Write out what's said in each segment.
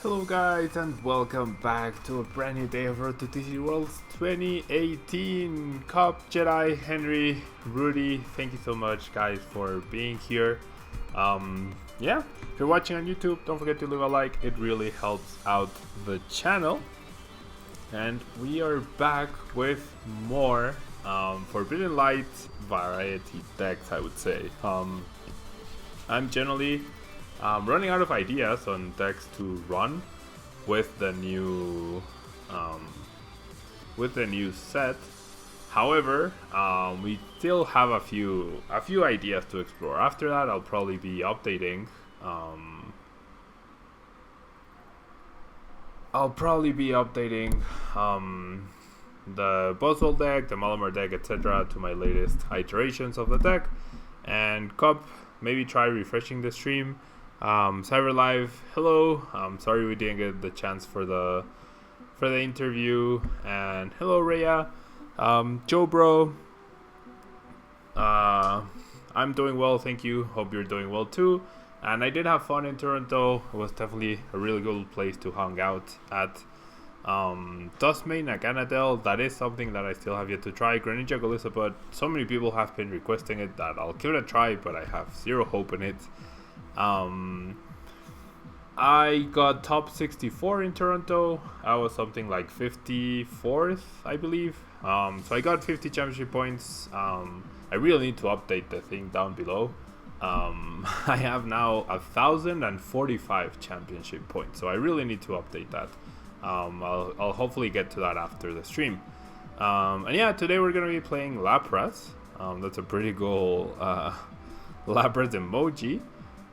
Hello guys and welcome back to a brand new day of Road to TCG Worlds 2018 Cup. Jedi, Henry, Rudy, thank you so much guys for being here. Yeah, if you're watching on YouTube, don't forget to leave a like, it really helps out the channel. And we are back with more Forbidden Light variety decks, I would say. I'm generally running out of ideas on decks to run with the new set. However, we still have a few ideas to explore. After that, I'll probably be updating. The Buzzwole deck, the Malamar deck, etc. to my latest iterations of the deck. And Cup, maybe try refreshing the stream. Cyber Live, hello. Sorry we didn't get the chance for the interview. And hello Rhea. Joe Bro. I'm doing well, thank you. Hope you're doing well too. And I did have fun in Toronto. It was definitely a really good place to hang out at. Dustmane at Ganadel, that is something that I still have yet to try. Greninja Galissa, but so many people have been requesting it that I'll give it a try, but I have zero hope in it. I got top 64 in Toronto. I was something like 54th, I believe. So I got 50 championship points. I really need to update the thing down below. I have now 1,045 championship points, so I really need to update that. I'll hopefully get to that after the stream. And yeah, today we're gonna be playing Lapras. That's a pretty cool Lapras emoji.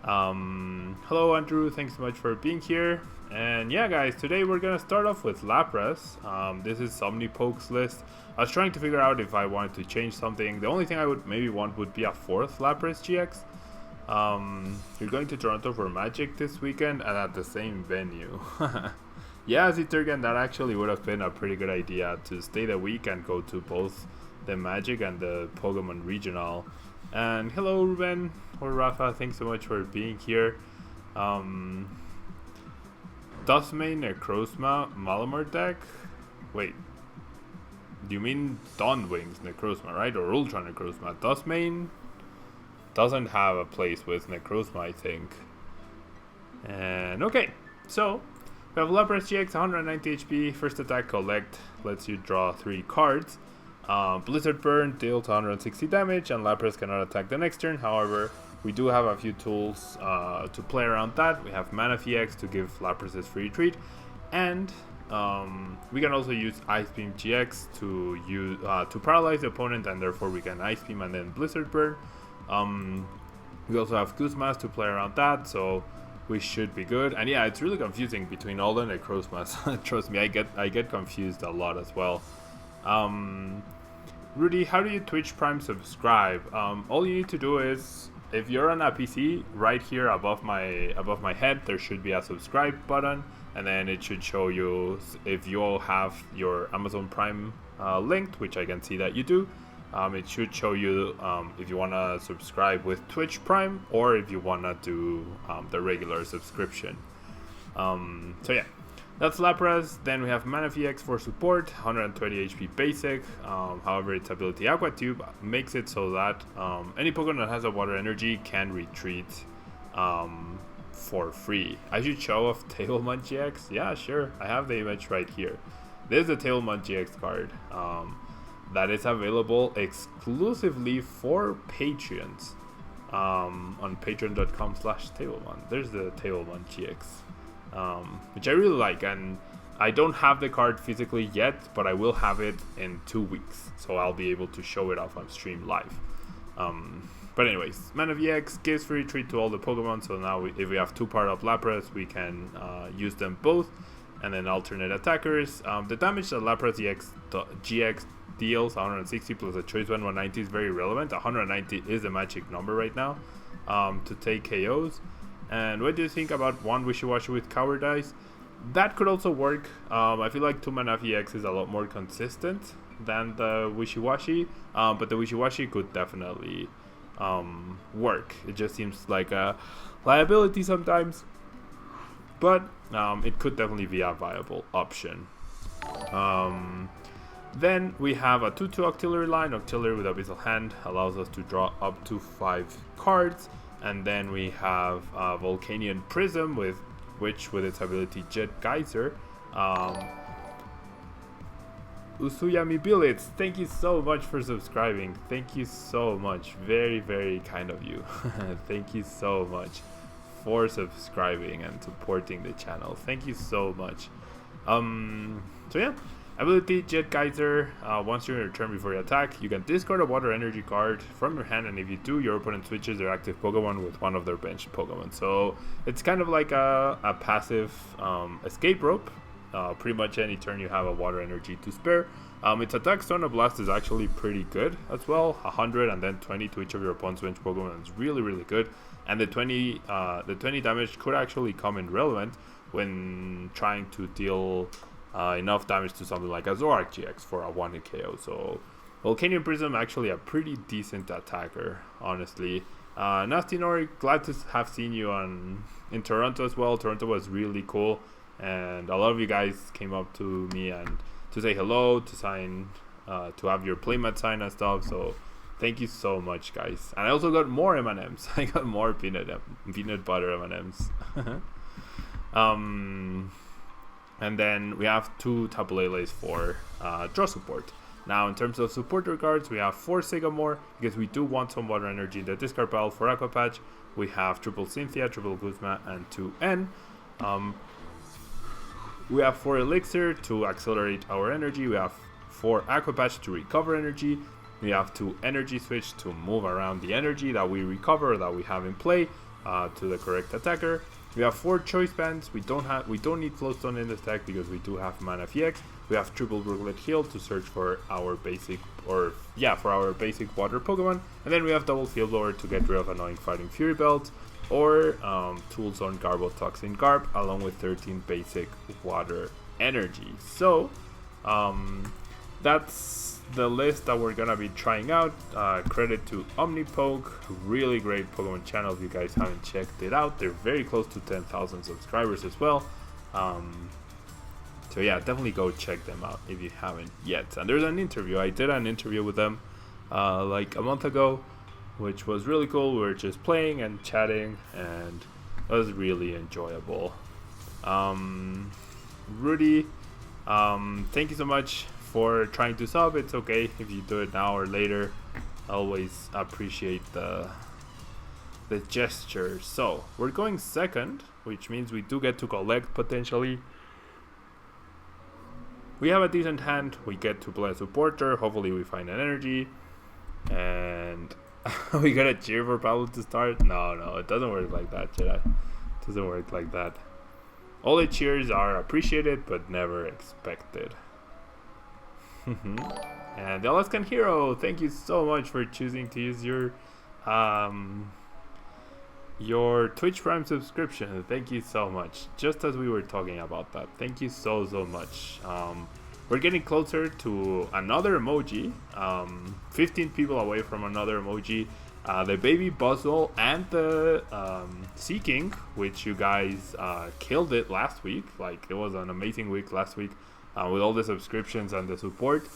Hello Andrew, thanks so much for being here. And yeah guys, today we're gonna start off with Lapras. This is Somnipoke's list. I was trying to figure out if I wanted to change something. The only thing I would maybe want would be a 4th Lapras-GX. You're going to Toronto for Magic this weekend and at the same venue. Yeah, Ziturgan, that actually would have been a pretty good idea to stay the week and go to both the Magic and the Pokemon Regional. And hello Ruben or Rafa, thanks so much for being here. Dustmane Necrozma Malamar deck? Wait, do you mean Dawnwings Necrozma, right? Or Ultra Necrozma? Dustmane doesn't have a place with Necrozma, I think. And okay, so we have Lapras-GX 190 HP, first attack collect, lets you draw 3 cards. Blizzard Burn deals 160 damage and Lapras cannot attack the next turn. However, we do have a few tools to play around that. We have Manaphy-EX to give Lapras his free retreat, and we can also use Ice Beam GX to paralyze the opponent, and therefore we can Ice Beam and then Blizzard Burn. We also have Guzma BUS to play around that, so we should be good. And yeah, it's really confusing between all the Necrozmas. Trust me, I get confused a lot as well. Rudy, how do you Twitch Prime subscribe? All you need to do is, if you're on a PC, right here above my head, there should be a subscribe button, and then it should show you if you all have your Amazon Prime linked, which I can see that you do. It should show you if you want to subscribe with Twitch Prime or if you want to do the regular subscription. So yeah, that's Lapras. Then we have Manaphy-EX for support, 120 HP basic. However, its ability Aqua Tube makes it so that any Pokemon that has a water energy can retreat for free. I should show off Tablemon GX. Yeah, sure. I have the image right here. There's the Tablemon GX card. That is available exclusively for Patreons on patreon.com/Tablemon. There's the Tablemon GX, which I really like, and I don't have the card physically yet, but I will have it in 2 weeks, so I'll be able to show it off on stream live. But anyways, Manaphy-EX gives free retreat to all the Pokemon, so now if we have 2 part-up Lapras, we can use them both, and then alternate attackers. The damage that Lapras-GX deals 160 plus a choice 190 is very relevant. 190 is the magic number right now to take KOs. And what do you think about one Wishy-Washy with Cowardice? That could also work. I feel like 2 Manaphy-EX is a lot more consistent than the Wishy-Washy, but the Wishy-Washy could definitely work. It just seems like a liability sometimes. but it could definitely be a viable option. Then we have a 2/2 Octillery line. Octillery with Abyssal Hand allows us to draw up to 5 cards. And then we have Volcanion Prism, with its ability Jet Geyser. Usuyami Billets, thank you so much for subscribing. Thank you so much. Very, very kind of you. Thank you so much for subscribing and supporting the channel. Thank you so much. So yeah. Ability Jet Geyser, once you're in your turn before you attack, you can discard a water energy card from your hand, and if you do, your opponent switches their active Pokemon with one of their benched Pokemon. So it's kind of like a passive escape rope. Pretty much any turn you have a water energy to spare. Its attack Stone Blast is actually pretty good as well. 100 and then 20 to each of your opponent's benched Pokemon is really, really good. And the 20 damage could actually come in relevant when trying to deal enough damage to something like a Zoroark-GX for a 1-hit KO. So Volcanion Prism actually a pretty decent attacker, honestly. Nasty Nori, glad to have seen you in Toronto as well. Toronto was really cool, and a lot of you guys came up to me and to say hello, to sign, to have your playmat sign and stuff. So thank you so much, guys. And I also got more M&Ms. I got more peanut butter M&Ms. And then we have 2 Tapu Lele for draw support. Now, in terms of supporter cards, we have 4 Sycamore, because we do want some water energy in the discard pile for Aqua Patch. We have triple Cynthia, triple Guzma, and 2 N. We have 4 Elixir to accelerate our energy. We have 4 Aqua Patch to recover energy. We have 2 Energy Switch to move around the energy that we recover, that we have in play, to the correct attacker. We have 4 choice bands. We don't need Flowstone in this deck because we do have Manaphy-EX. We have triple Brooklet Hill to search for our basic water Pokemon. And then we have double Field Blower to get rid of annoying Fighting Fury Belt, or Tools on Garbotoxin Garb, along with 13 basic water energy. So that's the list that we're gonna be trying out. Credit to Omnipoke, really great Pokemon channel. If you guys haven't checked it out, they're very close to 10,000 subscribers as well. So yeah, definitely go check them out if you haven't yet. And there's an interview. I did an interview with them like a month ago, which was really cool. We were just playing and chatting, and it was really enjoyable. Rudy, thank you so much for trying to sub. It's okay if you do it now or later. I always appreciate the gesture. So we're going second, which means we do get to collect potentially. We have a decent hand. We get to play a supporter. Hopefully we find an energy, and we gotta cheer for Pablo to start. No, it doesn't work like that, Jedi. It doesn't work like that. All the cheers are appreciated but never expected. And the Alaskan Hero, thank you so much for choosing to use your Twitch Prime subscription. Thank you so much. Just as we were talking about that, thank you so much. We're getting closer to another emoji, 15 people away from another emoji. The Baby Buzzle and the Sea King, which you guys killed it last week. Like, it was an amazing week last week with all the subscriptions and the support.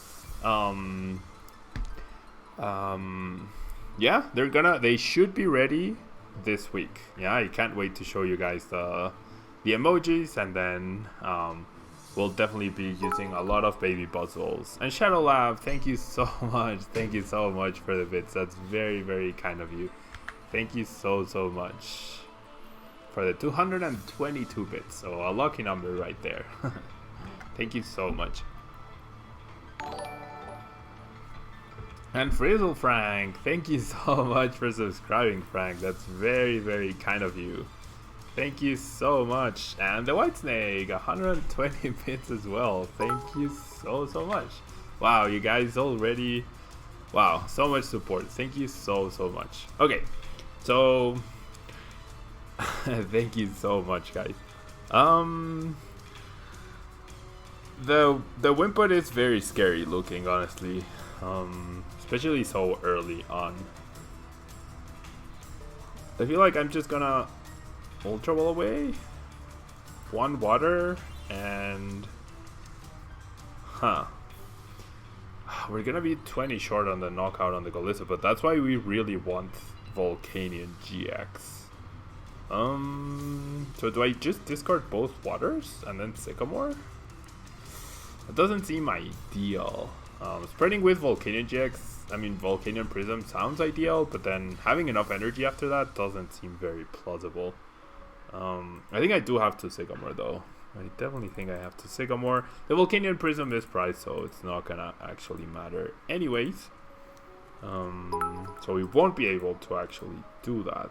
Yeah, they should be ready this week. Yeah, I can't wait to show you guys the emojis, and then we'll definitely be using a lot of Baby Buzzles. And Shadow Lab, thank you so much. Thank you so much for the bits. That's very, very kind of you. Thank you so much for the 222 bits. So a lucky number right there. Thank you so much. And Frizzle Frank, thank you so much for subscribing, Frank. That's very, very kind of you. Thank you so much. And the White Snake, 120 bits as well. Thank you so much. Wow, you guys already, wow, so much support. Thank you so much. Okay, so thank you so much, guys. The Wimpod is very scary looking, honestly. Especially so early on. I feel like I'm just gonna Ultra Ball away. 1 water and... Huh. We're gonna be 20 short on the knockout on the Golissa, but that's why we really want Volcanion GX. So do I just discard both waters and then Sycamore? It doesn't seem ideal. Spreading with Volcanion GX, I mean Volcanion Prism sounds ideal, but then having enough energy after that doesn't seem very plausible. I think I do have to Sycamore though. I definitely think I have to Sycamore. The Volcanion Prism is priced, so it's not gonna actually matter anyways. So we won't be able to actually do that.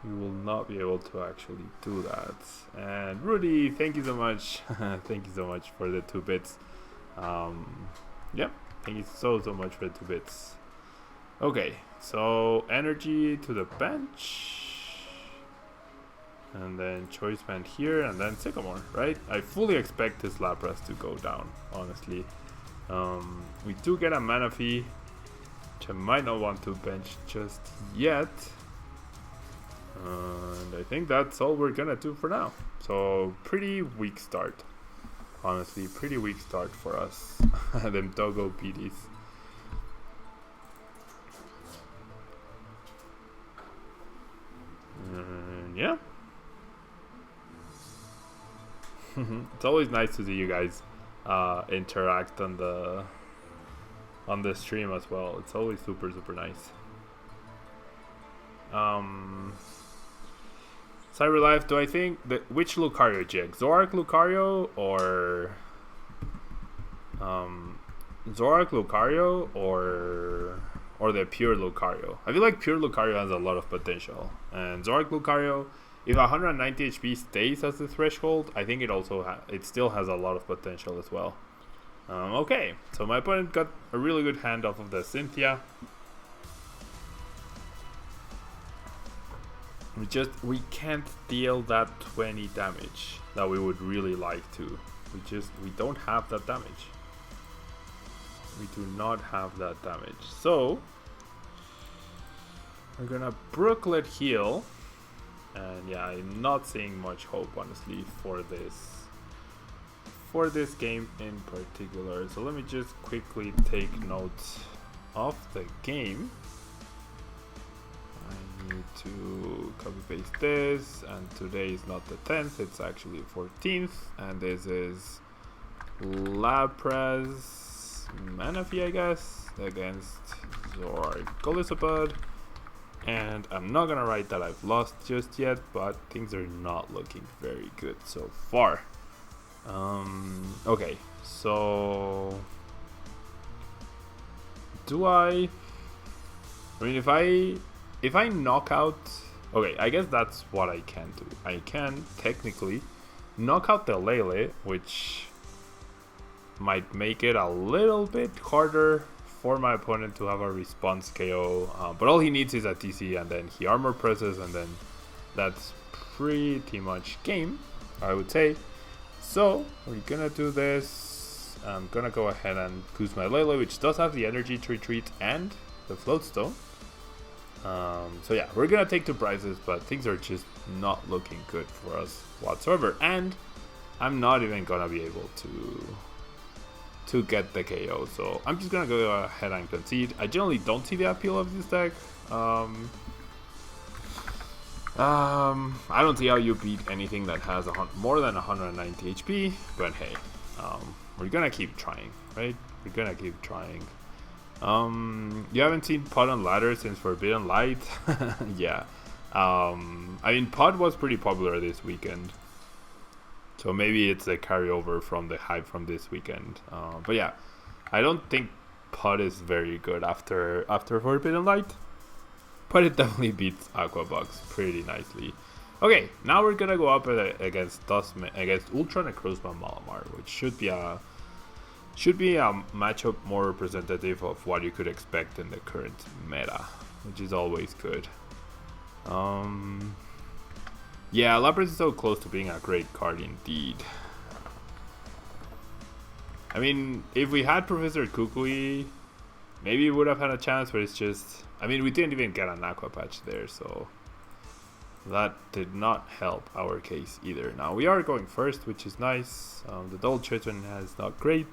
We will not be able to actually do that. And Rudy, thank you so much. Thank you so much for the 2 bits. Yep, thank you so much for the 2 bits. Okay, so energy to the bench. And then choice band here, and then Sycamore, right? I fully expect this Lapras to go down, honestly. We do get a Manaphy, which I might not want to bench just yet. And I think that's all we're gonna do for now. So, pretty weak start. Honestly, pretty weak start for us. Them doggo PDs. Yeah. It's always nice to see you guys interact on the stream as well. It's always super nice. CyberLife, do I think that which Lucario GX? Zoroark Lucario or Zoroark Lucario or the pure Lucario? I feel like pure Lucario has a lot of potential, and Zoroark Lucario, if 190 HP stays as the threshold, I think it still has a lot of potential as well. Okay, so my opponent got a really good hand off of the Cynthia. We can't deal that 20 damage that we would really like to. We don't have that damage. We do not have that damage. So we're gonna Brooklet heal. And yeah, I'm not seeing much hope, honestly, for this game in particular. So let me just quickly take notes of the game. I need to copy paste this, and today is not the 10th, it's actually 14th, and this is Lapras Manaphy, I guess, against Zoroark. And I'm not gonna write that I've lost just yet, but things are not looking very good so far. Okay, so I mean, if I knock out, okay, I guess that's what I can do. I can technically knock out the Lele, which might make it a little bit harder for my opponent to have a response KO, but all he needs is a TC, and then he armor presses, and then that's pretty much game, I would say. So we're gonna do this. I'm gonna go ahead and Guzma Lele, which does have the energy to retreat and the float stone. So yeah, we're gonna take 2 prizes, but things are just not looking good for us whatsoever, and I'm not even gonna be able to get the KO, so I'm just gonna go ahead and concede. I generally don't see the appeal of this deck. I don't see how you beat anything that has more than 190 HP, but hey, we're gonna keep trying, right? We're gonna keep trying. You haven't seen Pod on Ladder since Forbidden Light? Yeah. I mean, Pod was pretty popular this weekend, so maybe it's a carryover from the hype from this weekend. But yeah, I don't think Pod is very good after Forbidden Light, but it definitely beats Aqua Box pretty nicely. Okay, now we're gonna go up against Ultra Necrozma Malamar, which should be a matchup more representative of what you could expect in the current meta, which is always good. Yeah, Lapras is so close to being a great card indeed. I mean, if we had Professor Kukui, maybe we would have had a chance, but it's just... I mean, we didn't even get an Aqua Patch there, so... That did not help our case either. Now we are going first, which is nice. The double chosen is not great.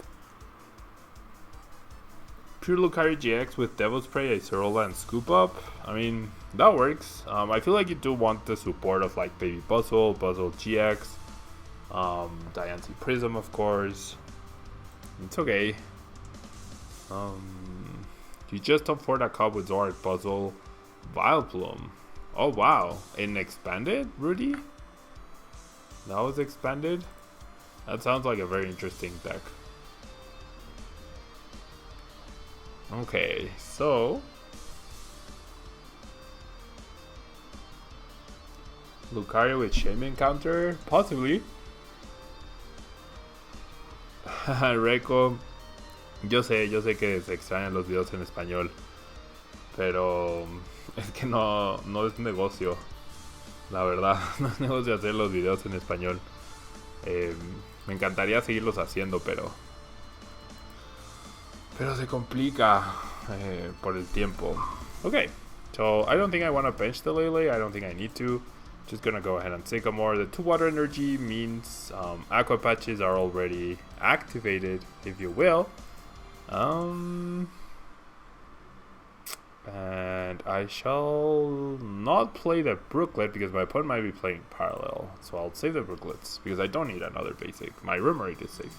Pure Lucario GX with Devil Spray, Acerola, and Scoop Up. I mean, that works. I feel like you do want the support of like Baby Buzzle, Buzzle GX, Diancie Prism, of course. It's okay. You just top 4 that cop with Zoroark, Buzzle, Vileplume. Oh wow, in expanded, Rudy? That was expanded? That sounds like a very interesting deck. Okay, so Lucario with Shaman counter, possibly. Reco, yo sé que se extrañan los videos en español, pero es que no es negocio, la verdad. No es negocio hacer los videos en español. Me encantaría seguirlos haciendo, pero se complica por el tiempo. Okay, so I don't think I want to bench the Lele. I don't think I need to. Just gonna go ahead and Sycamore. The 2 water energy means Aqua Patches are already activated, if you will. And I shall not play the Brooklet because my opponent might be playing parallel. So I'll save the Brooklets because I don't need another basic. My Remoraid is safe.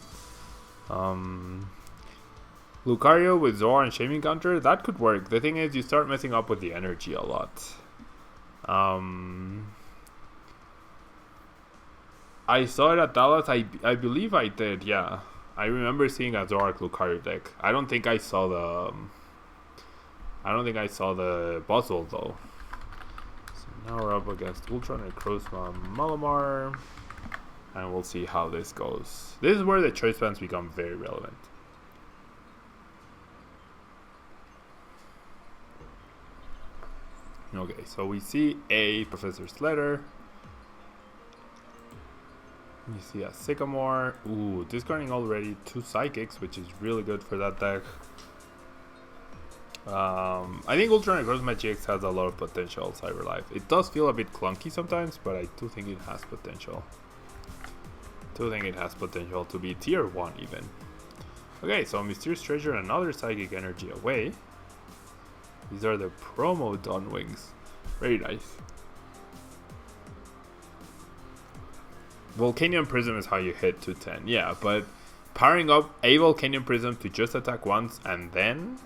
Lucario with Zor and Shaming counter, that could work. The thing is, you start messing up with the energy a lot. I saw it at Dallas. I believe I did. Yeah, I remember seeing a Zoroark Lucario deck. I don't think I saw the. Buzzle though. So now we're up against Ultron and Guzma Malamar, and we'll see how this goes. This is where the choice bands become very relevant. Okay, so we see a Professor's Letter. You see a Sycamore. Ooh, discarding already 2 Psychics, which is really good for that deck. I think Ultra Guzma GX has a lot of potential. Cyber Life. It does feel a bit clunky sometimes, but I do think it has potential. To be tier 1 even. Okay, so Mysterious Treasure and another Psychic Energy away. These are the promo Dawn Wings. Very nice. Volcanion Prism is how you hit 210. Yeah, but powering up a Volcanion Prism to just attack once and then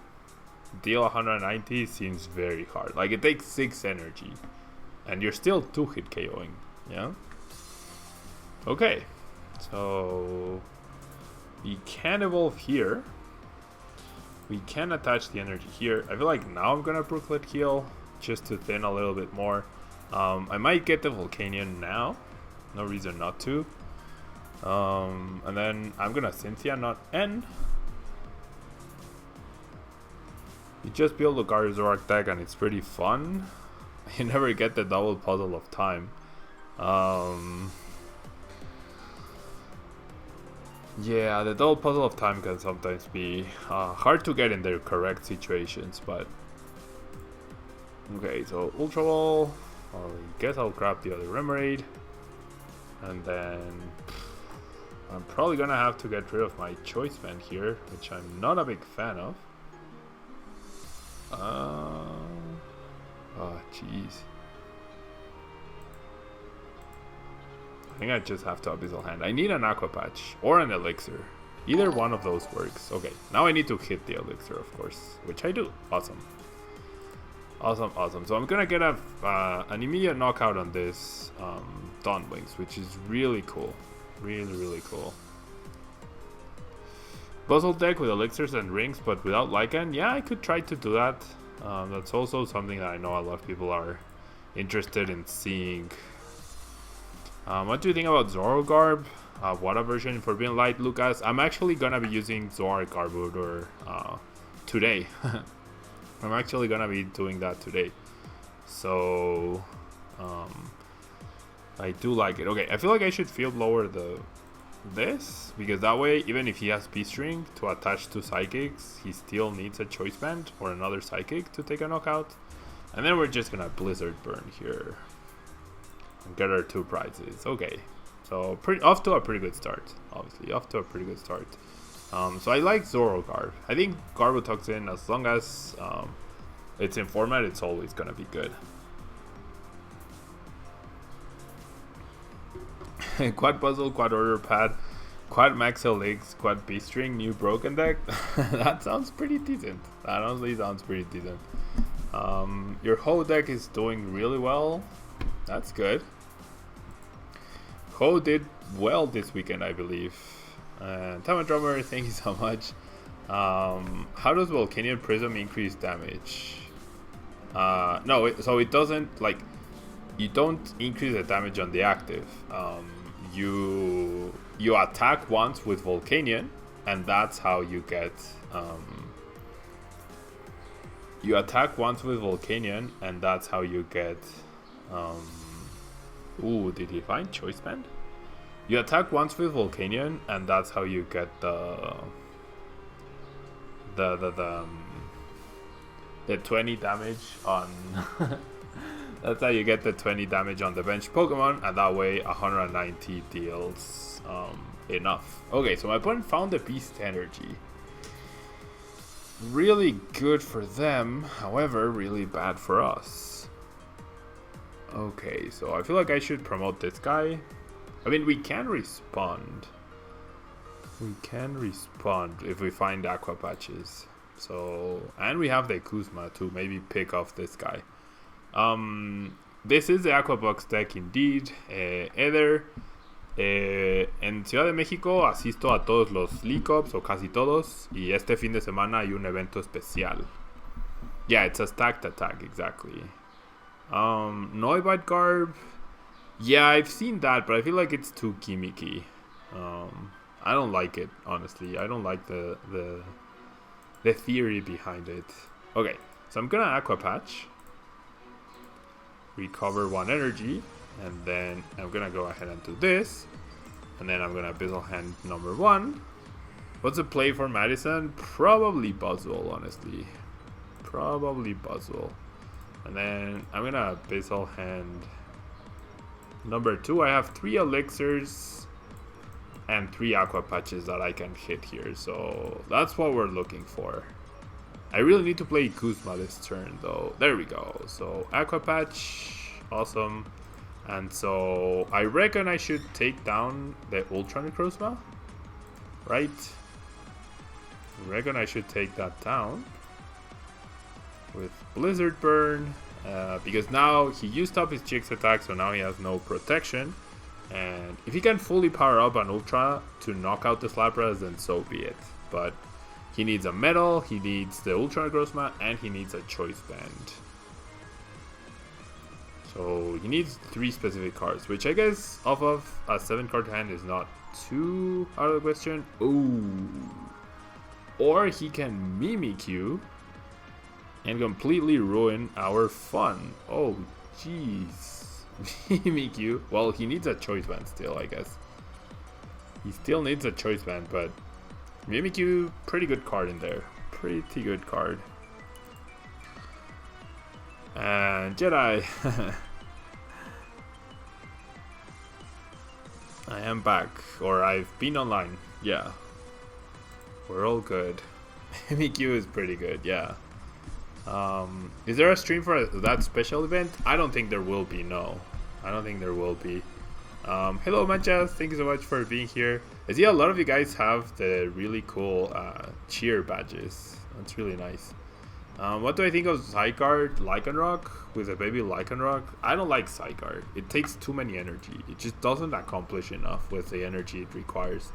deal 190 seems very hard. Like, it takes 6 energy. And you're still 2-hit KOing. Yeah? Okay. So we can evolve here. We can attach the energy here. I feel like now I'm gonna Brooklet heal just to thin a little bit more. I might get the Volcanion now. No reason not to. And then I'm gonna Cynthia, not N. You just build a Lucario Zoroark deck and it's pretty fun. You never get the double puzzle of time. Yeah, the double puzzle of time can sometimes be hard to get in the correct situations, but okay, so Ultra Ball. I guess I'll grab the other Remoraid, and then I'm probably gonna have to get rid of my Choice Band here, which I'm not a big fan of. Oh jeez. I think I just have to Abyssal Hand. I need an Aqua Patch or an Elixir. Either one of those works. Okay, now I need to hit the Elixir, of course, which I do. Awesome. Awesome. So I'm gonna get an immediate knockout on this Dawn Wings, which is really cool. Really cool. Puzzle deck with Elixirs and Rings, but without Lycan. Yeah, I could try to do that. That's also something that I know a lot of people are interested in seeing. What do you think about Zorogarb? Water version for being light, Lucas? I'm actually gonna be using Zoroark today. I'm actually gonna be doing that today. So I do like it. Okay, I feel like I should Field Blower this, because that way, even if he has P-String to attach to Psychics, he still needs a Choice Band or another Psychic to take a knockout. And then we're just gonna Blizzard Burn here. and get our 2 prizes. Okay, so off to a pretty good start. Obviously, off to a pretty good start. So I like Zoro Garb. I think Garbotoxin, as long as it's in format, it's always gonna be good. Quad Puzzle, Quad Order Pad, Quad Max Elixir, Quad B-String, new Broken Deck. That sounds pretty decent. That honestly sounds pretty decent. Your whole deck is doing really well. That's good. Ho did well this weekend, I believe. And Time Drummer, thank you so much. How does Volcanion Prism increase damage? No, so it doesn't, like, you don't increase the damage on the active. You attack once with Volcanion, and that's how you get. You attack once with Volcanion, and that's how you get. Ooh, did he find Choice Band? You attack once with Volcanion, and that's how you get the 20 damage on. That's how you get the 20 damage on the bench Pokemon, and that way 190 deals enough. Okay, so my opponent found the Beast Energy. Really good for them, however, really bad for us. Okay, so I feel like I should promote this guy. I mean, we can respond. We can respond if we find Aqua Patches. So, and we have the Guzma to maybe pick off this guy. This is the Aqua Box deck indeed. Eder. En Ciudad de México asisto a todos los League Cups, o casi todos. Y este fin de semana hay un evento especial. Yeah, it's a stacked attack, exactly. Noivite Garb. Yeah, I've seen that, but I feel like it's too gimmicky. I don't like it, honestly. I don't like the theory behind it. Okay, so I'm gonna Aqua Patch, recover 1 energy, and then I'm gonna go ahead and do this, and then I'm gonna Abyssal Hand number 1. What's the play for Madison? Probably Buzzwole, honestly. Probably Buzzwole. And then I'm gonna Abyssal Hand number 2. I have 3 elixirs and 3 Aqua Patches that I can hit here, so that's what we're looking for. I really need to play Guzma this turn though. There we go. So Aqua Patch, awesome. And so I reckon I should take down the Ultra Necrozma, right? I reckon I should take that down with Blizzard Burn, because now he used up his GX attack, so now he has no protection. And if he can fully power up an Ultra to knock out the Lapras, then so be it. But he needs a Metal, he needs the Ultra Necrozma, and he needs a Choice Band. So he needs 3 specific cards, which I guess off of a 7-card hand is not too out of the question. Ooh. Or he can Mimikyu and completely ruin our fun. Oh, jeez. Mimikyu. Well, he needs a Choice Band still, I guess. He still needs a Choice Band, but Mimikyu, pretty good card in there. Pretty good card. And Jedi. I am back, or I've been online. Yeah, we're all good. Mimikyu is pretty good. Yeah. Is there a stream for that special event? I don't think there will be. No, I don't think there will be. Hello Mancha, thank you so much for being here. I see a lot of you guys have the really cool cheer badges. That's really nice. What do I think of Zygarde Lycanroc with a baby Lycanroc? I don't like Zygarde. It takes too many energy. It just doesn't accomplish enough with the energy it requires.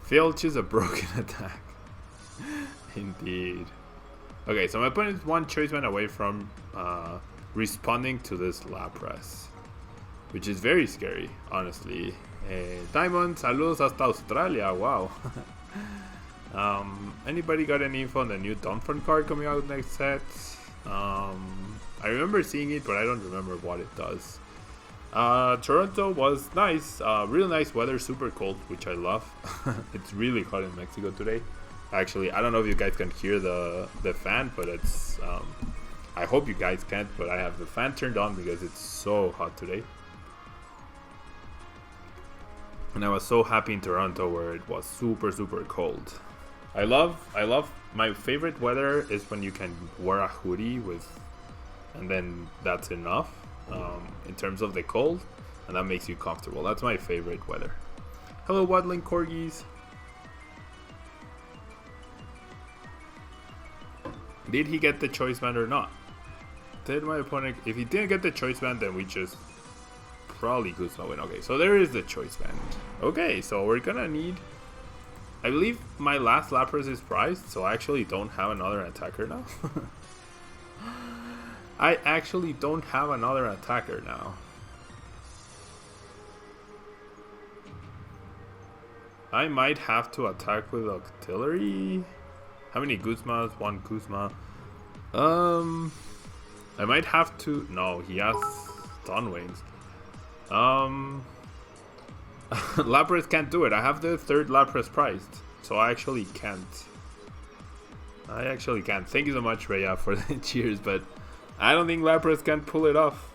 Filch is a broken attack. Indeed. Okay, so my opponent is 1 Choice Band away from responding to this Lapras, which is very scary, honestly. Diamond, saludos hasta Australia. Wow. Anybody got any info on the new Donphan card coming out next set? I remember seeing it, but I don't remember what it does. Toronto was nice. Really nice weather, super cold, which I love. It's really hot in Mexico today. Actually, I don't know if you guys can hear the fan, but it's I hope you guys can't, but I have the fan turned on because it's so hot today. And I was so happy in Toronto where it was super cold. I love my favorite weather is when you can wear a hoodie with, and then that's enough in terms of the cold, and that makes you comfortable. That's my favorite weather. Hello, waddling corgis. Did he get the choice band or not? Did my opponent? If he didn't get the choice band, then we just probably Guzma win. Okay, so there is the choice band. Okay, so we're gonna need. I believe my last Lapras is prized, so I actually don't have another attacker now. I actually don't have another attacker now. I might have to attack with Octillery. How many Guzmas? One Guzma. I might have to. No, he has Stun Wings. Lapras can't do it. I have the third Lapras prized, so I actually can't. Thank you so much, Rhea, for the cheers, but I don't think Lapras can pull it off.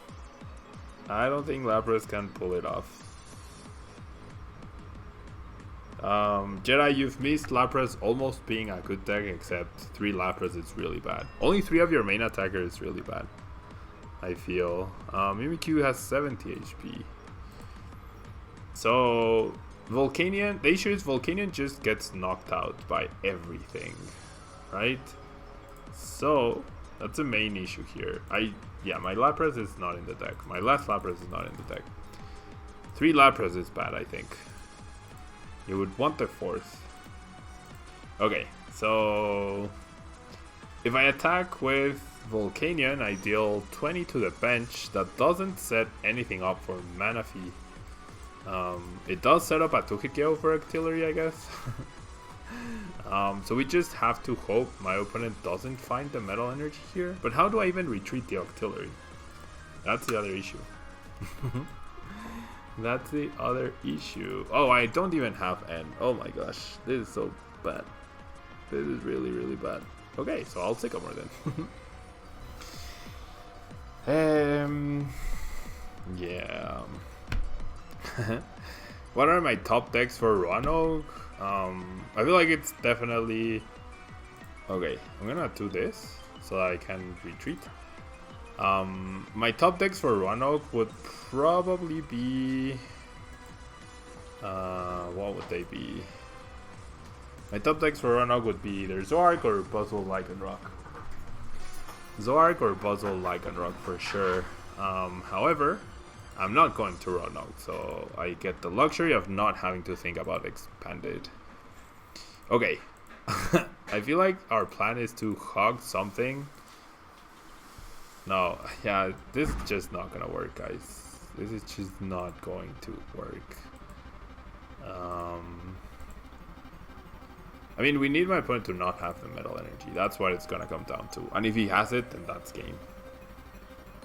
Jedi, you've missed Lapras almost being a good deck, except 3 Lapras is really bad. Only 3 of your main attacker is really bad, I feel. Mimikyu has 70 HP. So, Volcanion, the issue is Volcanion just gets knocked out by everything, right? So, that's the main issue here. Yeah, my Lapras is not in the deck. My last Lapras is not in the deck. 3 Lapras is bad, I think. You would want the 4th. Okay, so if I attack with Volcanion, I deal 20 to the bench. That doesn't set anything up for Manaphy. It does set up a Tukikyo for Octillery, I guess. So we just have to hope my opponent doesn't find the Metal Energy here. But how do I even retreat the Octillery? That's the other issue. That's the other issue. Oh, I don't even have N. Oh my gosh, this is so bad. This is really bad. Okay, so I'll Sycamore then. Yeah. What are my top decks for Roanoke? I feel like it's definitely. Okay, I'm gonna do this so I can retreat. My top decks for Roanoke would probably be. What would they be? My top decks for Roanoke would be either Zoark or Puzzle Lycanroc. Zoark or Puzzle Lycanroc for sure. However, I'm not going to Roanoke, so I get the luxury of not having to think about expanded. Okay. I feel like our plan is to hog something. No, yeah, this is just not gonna work, guys. This is just not going to work. I mean, we need my opponent to not have the Metal Energy. That's what it's gonna come down to. And if he has it, then that's game.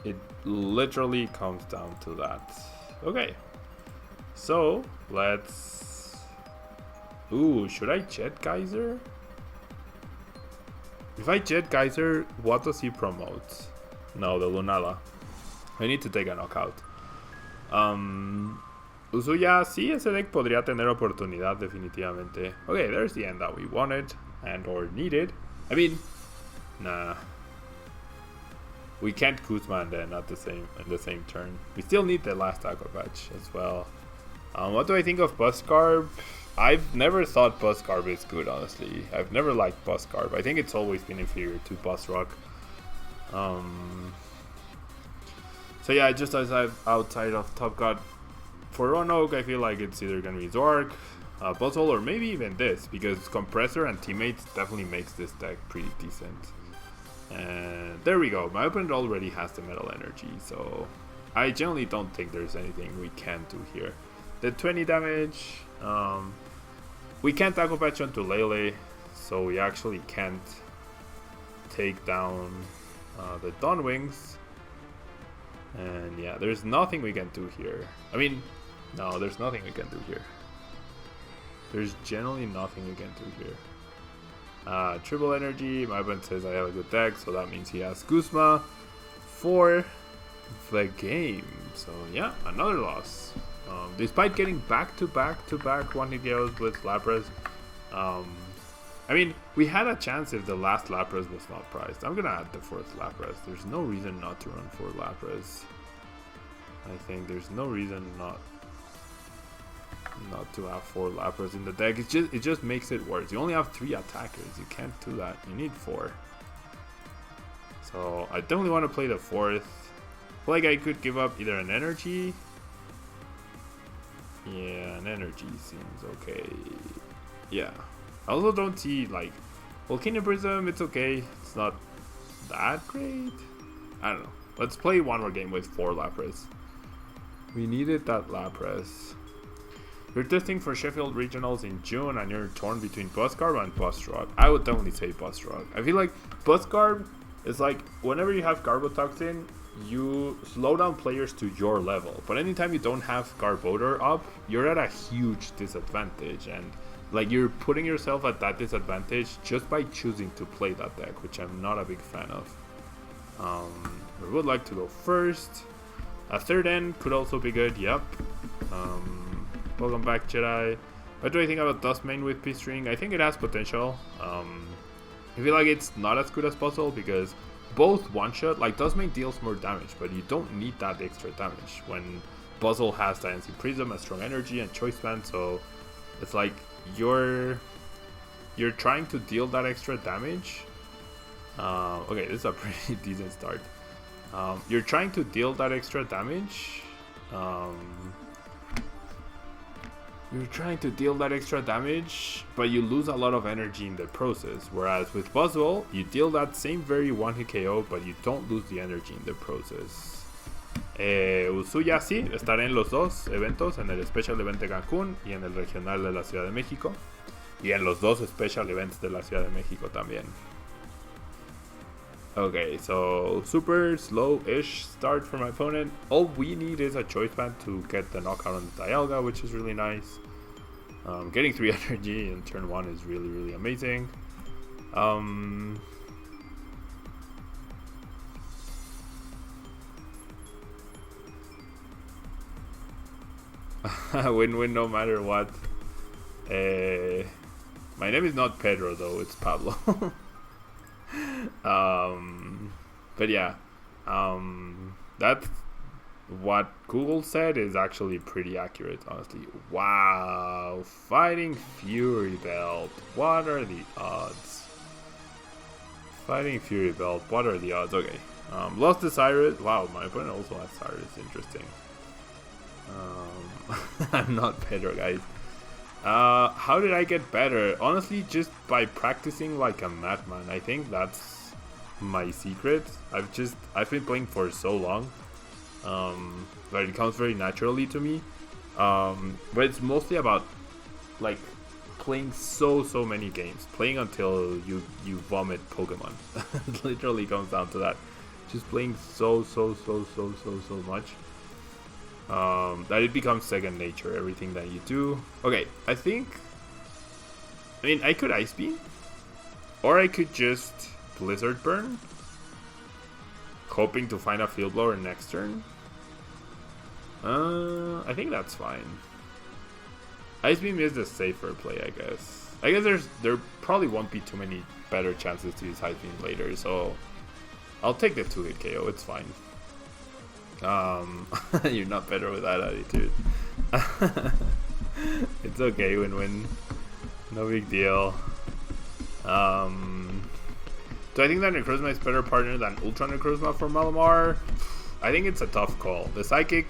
It literally comes down to that. Okay. So, let's... Ooh, should I Jet Geyser? If I Jet Geyser, what does he promote? No, the Lunala. I need to take a knockout. Usuya, sí, ese deck podría tener oportunidad definitivamente. Okay, there's the end that we wanted and or needed. I mean, nah. We can't Guzman then at the same turn. We still need the last Aqua Patch as well. What do I think of Buscarb? I've never thought Buscarb is good, honestly. I've never liked Buscarb. I think it's always been inferior to Busrock. So yeah, just as outside of Top God, for Roanoke, I feel like it's either gonna be Zoark, Puzzle, or maybe even this, because Compressor and Teammates definitely makes this deck pretty decent. And there we go. My opponent already has the Metal Energy, so I generally don't think there's anything we can do here. The 20 damage, we can't Aqua Patch onto Lele, so we actually can't take down the Dawn Wings. And yeah, there's nothing we can do here. I mean, no, there's nothing we can do here. There's generally nothing we can do here. Triple Energy. My opponent says I have a good deck, so that means he has Guzma for the game. So yeah, another loss. Despite getting back-to-back one-hit KOs with Lapras. I mean, we had a chance if the last Lapras was not priced. I'm gonna add the 4th Lapras. There's no reason not to run 4 Lapras. I think there's no reason not to have 4 Lapras in the deck. It just makes it worse. You only have 3 attackers. You can't do that. You need 4. So I definitely want to play the 4th. I feel like I could give up either an energy. Yeah, an energy seems okay. Yeah. I also don't see, like, Volcanion Prism, it's okay. It's not that great. I don't know. Let's play one more game with 4 Lapras. We needed that Lapras. You're testing for Sheffield Regionals in June and you're torn between Buzzgarb and Buzzrod. I would definitely say Buzzrod. I feel like Buzzgarb is like, whenever you have Garbotoxin, you slow down players to your level. But anytime you don't have Garbodor up, you're at a huge disadvantage. And like, you're putting yourself at that disadvantage just by choosing to play that deck, which I'm not a big fan of. We would like to go first. A 3rd end could also be good, yep. Welcome back, Jedi. What do I think about Dustmane with P-String? I think it has potential. I feel like it's not as good as Puzzle because both one-shot, like Dustmane deals more damage, but you don't need that extra damage when Puzzle has Diancie Prism, a strong energy, and Choice Band, so it's like you're trying to deal that extra damage. Okay, this is a pretty decent start. You're trying to deal that extra damage. But you lose a lot of energy in the process. Whereas with Puzzle, you deal that same very one-hit KO, but you don't lose the energy in the process. Usuya sí, estaré en los dos eventos, en el Special Event de Cancún y en el Regional de la Ciudad de México. Y en los dos Special Events de la Ciudad de México también. Okay, so super slow-ish start for my opponent. All we need is a Choice Band to get the knockout on the Dialga, which is really nice. Getting 3 energy in turn 1 is really, really amazing. Win-win no matter what. My name is not Pedro though, it's Pablo. But yeah, that's what Google said is actually pretty accurate, honestly. Wow, Fighting Fury Belt. What are the odds? Fighting Fury Belt. What are the odds? Okay. Lost to Cyrus. Wow, my opponent also has Cyrus. Interesting. I'm not Pedro, guys. How did I get better? Honestly, just by practicing like a madman. I think that's my secret. I've been playing for so long, but it comes very naturally to me. But it's mostly about like playing so many games, playing until you vomit Pokemon. It literally comes down to that. Just playing so much. That it becomes second nature, everything that you do. Okay, I mean, I could Ice Beam, or I could just Blizzard Burn, hoping to find a Field Blower next turn. I think that's fine. Ice Beam is the safer play, I guess. I guess there probably won't be too many better chances to use Ice Beam later, so I'll take the 2-hit KO, it's fine. You're not better with that attitude. It's okay, win-win. No big deal. Do I think that Necrozma is better partner than Ultra Necrozma for Malamar? I think it's a tough call. The Psychic,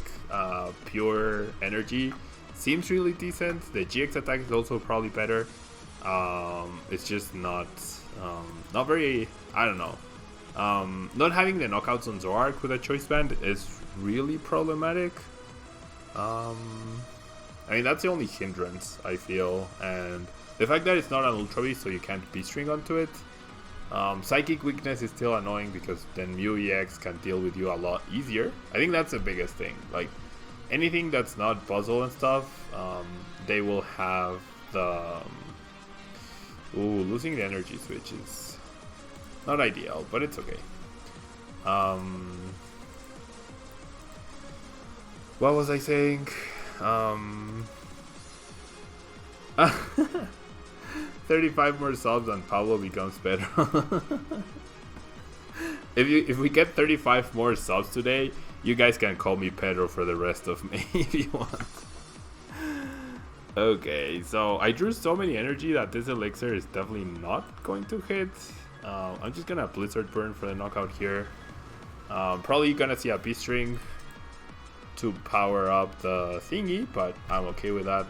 pure energy, seems really decent. The GX attack is also probably better. It's just not very, I don't know. Not having the knockouts on Zoroark with a Choice Band is really problematic. I mean, that's the only hindrance, I feel, and the fact that it's not an Ultra Beast, so you can't B-string onto it. Psychic weakness is still annoying because then Mew-EX can deal with you a lot easier. I think that's the biggest thing. Like, anything that's not puzzle and stuff, they will have the Ooh, losing the energy switch is not ideal, but it's okay. What was I saying? 35 more subs and Pablo becomes better. If we get 35 more subs today, you guys can call me Pedro for the rest of May if you want. Okay, so I drew so many energy that this elixir is definitely not going to hit. I'm just gonna Blizzard Burn for the knockout here. Probably gonna see a B-string to power up the thingy, but I'm okay with that.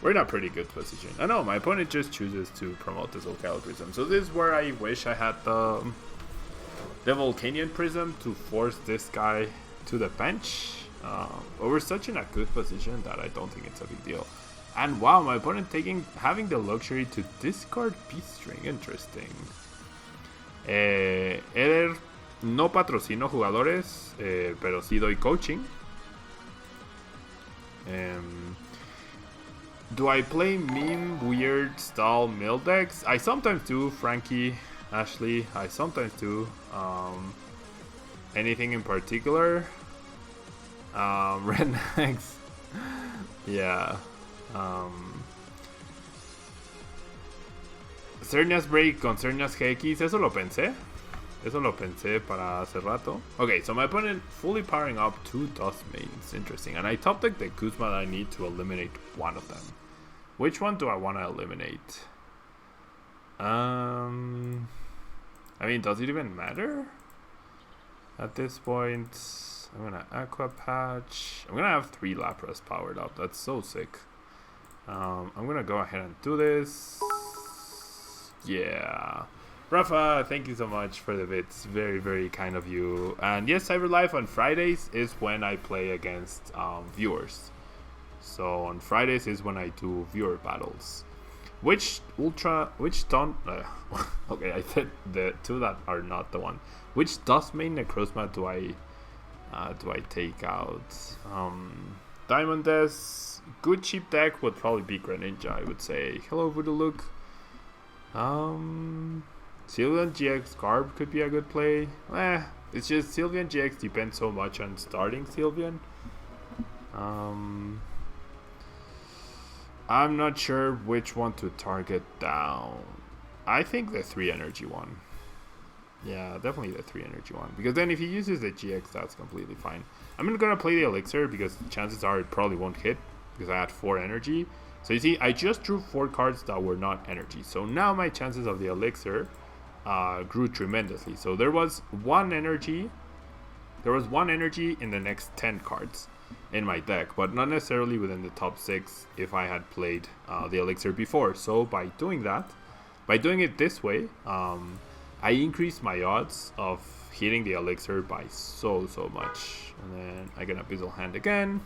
We're in a pretty good position. I know, my opponent just chooses to promote this Octillery Prism. So this is where I wish I had the Volcanion Prism to force this guy to the bench. But we're such in a good position that I don't think it's a big deal. And wow, my opponent having the luxury to discard B-string. Interesting. Eder, no patrocino jugadores, pero sí doy coaching. Do I play meme weird style mill decks? I sometimes do, Frankie, Ashley. I sometimes do. Anything in particular? Rednecks. Yeah. Cernias Break con Cernias GX. Eso lo pensé para hace rato. Okay, so my opponent fully powering up 2 Dust Mains. Interesting. And I top deck the Guzma that I need to eliminate one of them. Which one do I want to eliminate? I mean, does it even matter? At this point, I'm gonna Aqua Patch. I'm gonna have 3 Lapras powered up. That's so sick. I'm gonna go ahead and do this. Yeah. Rafa, thank you so much for the bits. Very, very kind of you. And yes, Cyber Live on Fridays is when I play against viewers. So on Fridays is when I do viewer battles. Which don't... okay, I said the 2 that are not the one. Which Dust Main Necrozma do I take out? Diamond Des. Good cheap deck would probably be Greninja, I would say. Hello, Voodoo Look. Sylveon GX Garb could be a good play. It's just Sylveon GX depends so much on starting Sylveon. I'm not sure which one to target down. I think the 3 energy one. Yeah, definitely the 3 energy one. Because then if he uses the GX, that's completely fine. I'm not gonna play the elixir because chances are it probably won't hit because I had 4 energy. So you see, I just drew 4 cards that were not energy. So now my chances of the elixir grew tremendously. So there was 1 energy. There was 1 energy in the next 10 cards in my deck, but not necessarily within the top 6 if I had played the elixir before. So by doing it this way, I increased my odds of hitting the elixir by so much. And then I get a Abyssal Hand again.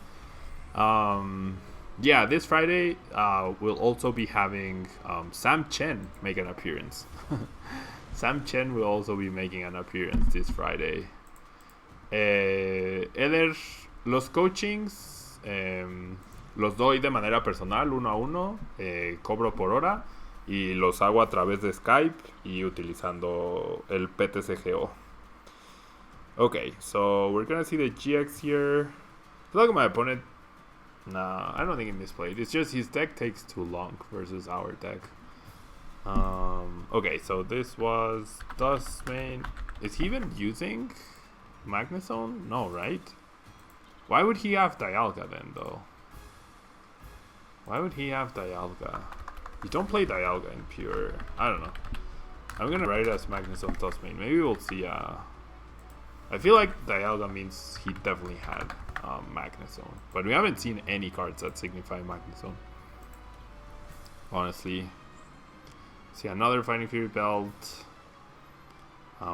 Yeah, this Friday we'll also be having Sam Chen make an appearance. Sam Chen will also be making an appearance this Friday. Eder, los coachings los doy de manera personal, 1 a 1, cobro por hora y los hago a través de Skype y utilizando el PTCGO. Okay, so we're gonna see the GX here. Look at my opponent. Nah, I don't think he misplayed. It's just his deck takes too long versus our deck. Okay, so this was Dust Main. Is he even using Magnezone? No, right? Why would he have Dialga then, though? Why would he have Dialga? You don't play Dialga in pure. I don't know. I'm gonna write it as Magnezone Dust Main. Maybe we'll see. I feel like Dialga means he definitely had Magnezone, but we haven't seen any cards that signify Magnezone. Honestly, see another Fighting Fury belt,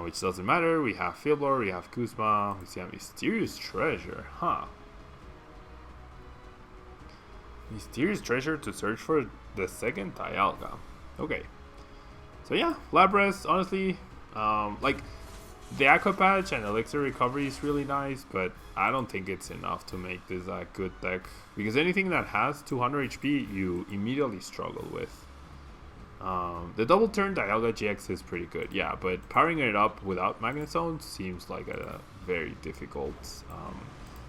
which doesn't matter. We have Field Blower, we have Guzma, we see a Mysterious Treasure, huh? Mysterious Treasure to search for the second Dialga. Okay, so yeah, Lapras, honestly, like the Aqua Patch and Elixir Recovery is really nice, but I don't think it's enough to make this a good deck, because anything that has 200 HP you immediately struggle with. The double turn Dialga GX is pretty good, yeah, but powering it up without Magnet Zone seems like a very difficult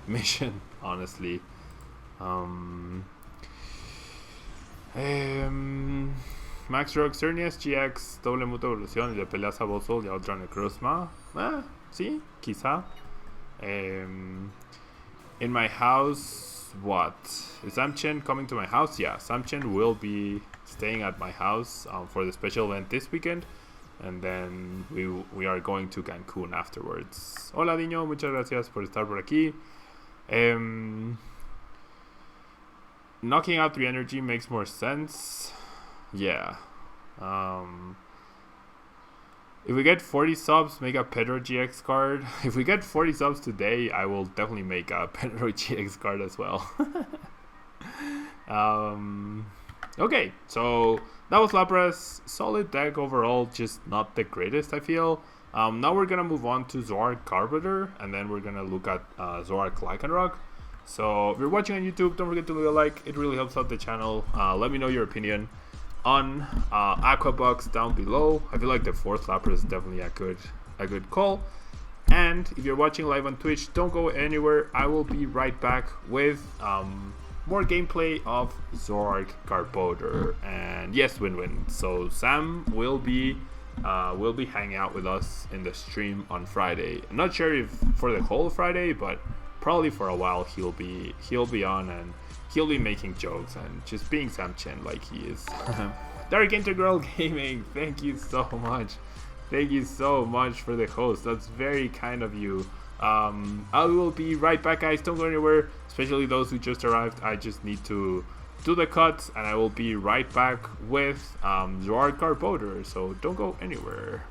mission, honestly. Max Roxernias GX, doble muta evolución y le peleas a Bosol y a otra Necrozma. Sí, quizá. In my house, what? Is Samchen coming to my house? Yeah, Samchen will be staying at my house for the special event this weekend. And then we are going to Cancun afterwards. Hola, Diño, muchas gracias por estar por aquí. Knocking out 3 energy makes more sense. Yeah. If we get 40 subs, make a Pedro GX card. If we get 40 subs today, I will definitely make a Pedro GX card as well. Okay, so that was Lapras. Solid deck overall, just not the greatest, I feel. Now we're gonna move on to Zoroark Carpenter, and then we're gonna look at Zoroark Lycanroc. So if you're watching on YouTube, don't forget to leave a like. It really helps out the channel. Let me know your opinion on Aqua Box down below. I feel like the 4th Lapras is definitely a good call. And if you're watching live on Twitch, don't go anywhere. I will be right back with more gameplay of Zoroark Carpenter. And yes, win-win. So Sam will be hanging out with us in the stream on Friday. I'm not sure if for the whole Friday, but probably for a while he'll be on, and he'll be making jokes and just being Sam Chen like he is. Dark Integral Gaming, thank you so much. Thank you so much for the host. That's very kind of you. I will be right back, guys. Don't go anywhere, especially those who just arrived. I just need to do the cuts, and I will be right back with Zoroark Carpenter. So don't go anywhere.